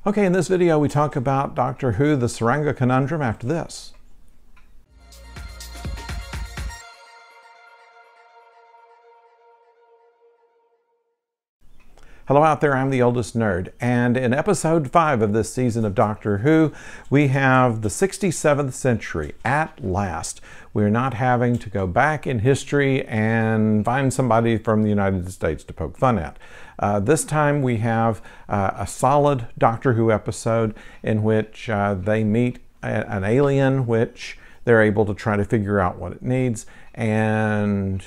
Okay, in this video we talk about Doctor Who, the Tsuranga Conundrum after this. Hello out there, I'm the oldest nerd, and in episode 5 of this season of Doctor Who, we have the 67th century at last. We're not having to go back in history and find somebody from the United States to poke fun at. This time we have a solid Doctor Who episode in which they meet an alien, which they're able to try to figure out what it needs and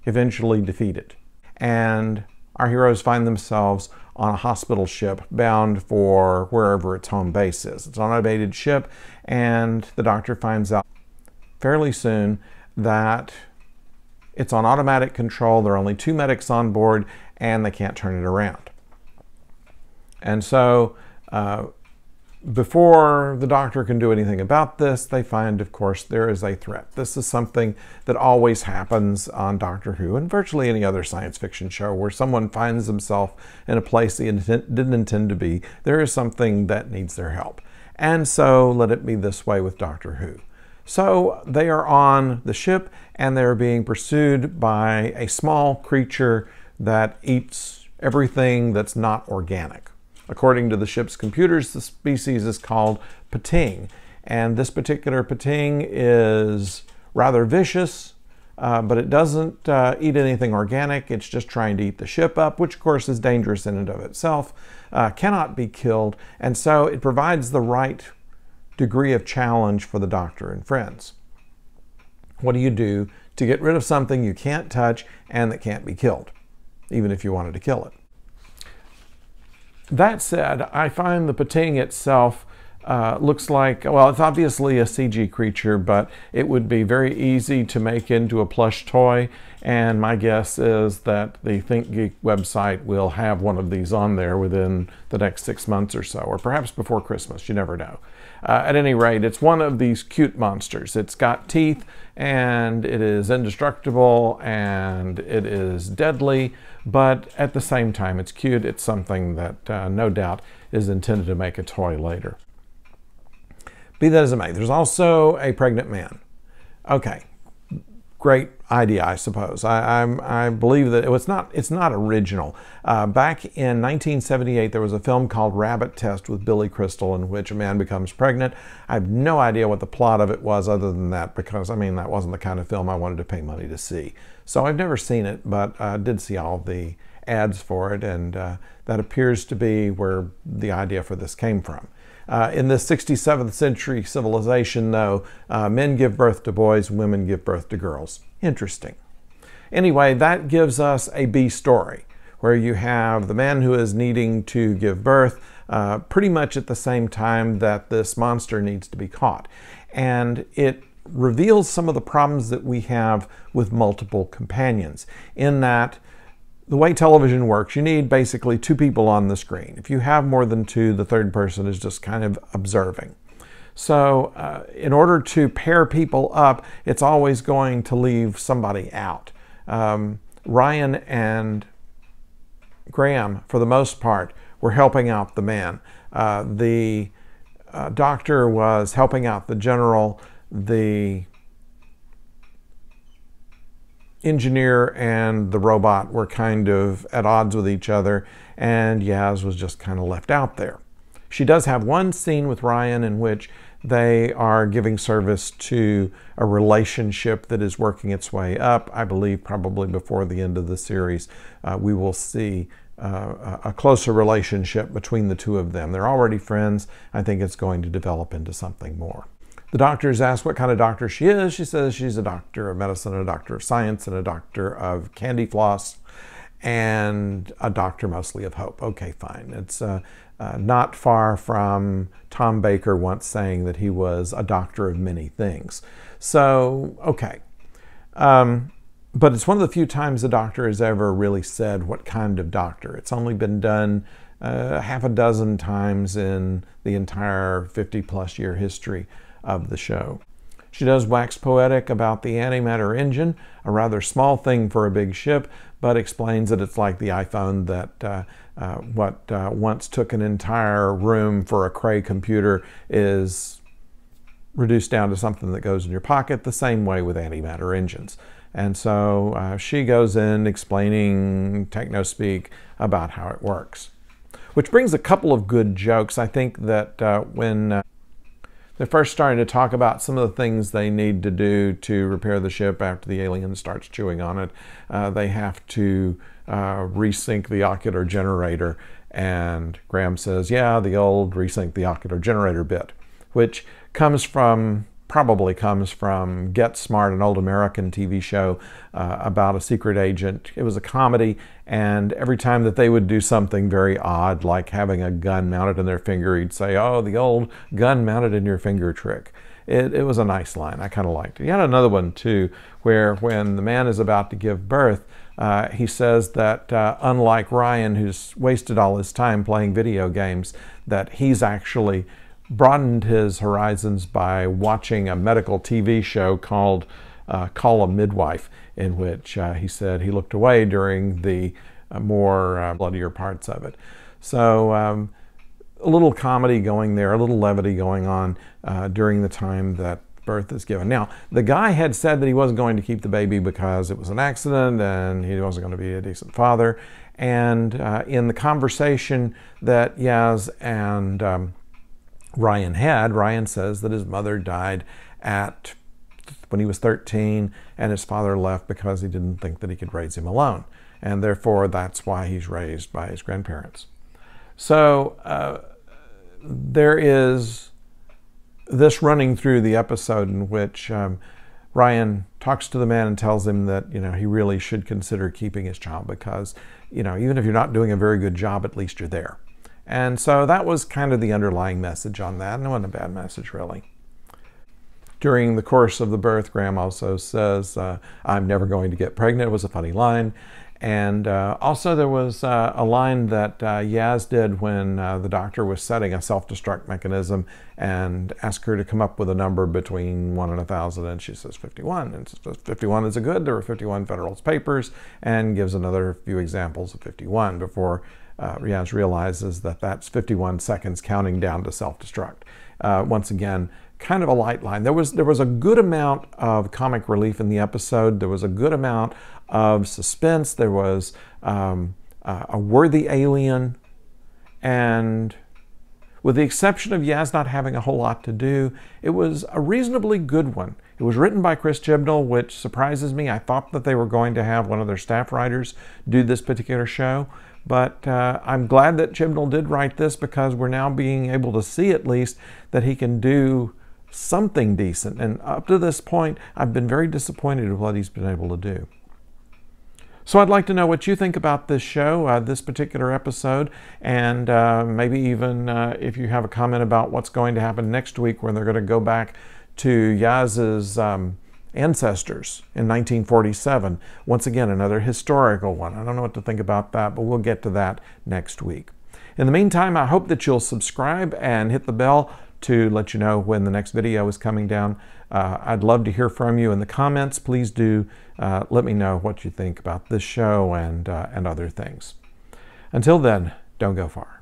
eventually defeat it. And our heroes find themselves on a hospital ship bound for wherever its home base is. It's an unabated ship, and the Doctor finds out fairly soon that it's on automatic control. There are only 2 medics on board, and they can't turn it around. And so before the Doctor can do anything about this, they find, of course, there is a threat. This is something that always happens on Doctor Who and virtually any other science fiction show where someone finds themselves in a place they didn't intend to be. There is something that needs their help. And so let it be this way with Doctor Who. So they are on the ship and they're being pursued by a small creature that eats everything that's not organic. According to the ship's computers, the species is called Pating, and this particular Pating is rather vicious, but it doesn't eat anything organic. It's just trying to eat the ship up, which of course is dangerous in and of itself, cannot be killed, and so it provides the right degree of challenge for the Doctor and friends. What do you do to get rid of something you can't touch and that can't be killed, even if you wanted to kill it? That said, I find the Pating itself looks like, well, it's obviously a CG creature, but it would be very easy to make into a plush toy, and my guess is that the ThinkGeek website will have one of these on there within the next 6 months or so, or perhaps before Christmas, you never know. At any rate, it's one of these cute monsters. It's got teeth, and it is indestructible, and it is deadly, but at the same time, it's cute. It's something that no doubt is intended to make a toy later. Be that as it may, there's also a pregnant man. Okay, great idea, I suppose. I believe that it's not original. Back in 1978, there was a film called Rabbit Test with Billy Crystal in which a man becomes pregnant. I have no idea what the plot of it was other than that, because, I mean, that wasn't the kind of film I wanted to pay money to see. So I've never seen it, but I did see all the ads for it, and that appears to be where the idea for this came from. In this 67th century civilization, though, men give birth to boys, women give birth to girls. Interesting. Anyway, that gives us a B story, where you have the man who is needing to give birth pretty much at the same time that this monster needs to be caught. And it reveals some of the problems that we have with multiple companions, in that the way television works, you need basically 2 people on the screen. If you have more than 2, the third person is just kind of observing. So in order to pair people up, it's always going to leave somebody out. Ryan and Graham, for the most part, were helping out the man. The Doctor was helping out the general. The engineer and the robot were kind of at odds with each other, and Yaz was just kind of left out there. She does have one scene with Ryan in which they are giving service to a relationship that is working its way up. I believe probably before the end of the series, we will see a closer relationship between the 2 of them. They're already friends. I think it's going to develop into something more. The doctor is asked what kind of doctor she is. She says she's a doctor of medicine, a doctor of science, and a doctor of candy floss, and a doctor mostly of hope. Okay, fine. It's not far from Tom Baker once saying that he was a doctor of many things. So, okay. But it's one of the few times the Doctor has ever really said what kind of doctor. It's only been done half a dozen times in the entire 50-plus year history of the show. She does wax poetic about the antimatter engine, a rather small thing for a big ship, but explains that it's like the iPhone, that what once took an entire room for a Cray computer is reduced down to something that goes in your pocket, the same way with antimatter engines. And so she goes in explaining techno-speak about how it works. Which brings a couple of good jokes. I think that when they're first starting to talk about some of the things they need to do to repair the ship after the alien starts chewing on it, they have to resync the ocular generator. And Graham says, yeah, the old resync the ocular generator bit, which probably comes from Get Smart, an old American TV show about a secret agent. It was a comedy, and every time that they would do something very odd, like having a gun mounted in their finger, he'd say, oh, the old gun mounted in your finger trick. It was a nice line. I kind of liked it. He had another one, too, where when the man is about to give birth, he says that unlike Ryan, who's wasted all his time playing video games, that he's actually broadened his horizons by watching a medical TV show called Call a Midwife, in which he said he looked away during the more bloodier parts of it. So a little comedy going there, a little levity going on during the time that birth is given. Now, the guy had said that he wasn't going to keep the baby because it was an accident and he wasn't going to be a decent father. And in the conversation that Yaz and Ryan says that his mother died when he was 13, and his father left because he didn't think that he could raise him alone. And therefore, that's why he's raised by his grandparents. So there is this running through the episode in which Ryan talks to the man and tells him that, he really should consider keeping his child because, even if you're not doing a very good job, at least you're there. And so that was kind of the underlying message on that, and it wasn't a bad message, really. During the course of the birth, Graham also says, I'm never going to get pregnant. It was a funny line. And also there was a line that Yaz did when the doctor was setting a self-destruct mechanism and asked her to come up with a number between 1 and 1,000, and she says 51. And says 51 is a good. There were 51 Federalist Papers, and gives another few examples of 51 before Yaz realizes that that's 51 seconds counting down to self-destruct. Once again, kind of a light line. There was a good amount of comic relief in the episode. There was a good amount of suspense. There was a worthy alien, and with the exception of Yaz not having a whole lot to do, it was a reasonably good one. It was written by Chris Chibnall, which surprises me. I thought that they were going to have one of their staff writers do this particular show, but I'm glad that Chibnall did write this, because we're now being able to see at least that he can do something decent. And up to this point, I've been very disappointed with what he's been able to do. So I'd like to know what you think about this show, this particular episode, and maybe even if you have a comment about what's going to happen next week when they're going to go back to Yaz's ancestors in 1947. Once again, another historical one. I don't know what to think about that, but we'll get to that next week. In the meantime, I hope that you'll subscribe and hit the bell to let you know when the next video is coming down. I'd love to hear from you in the comments. Please do let me know what you think about this show and other things. Until then, don't go far.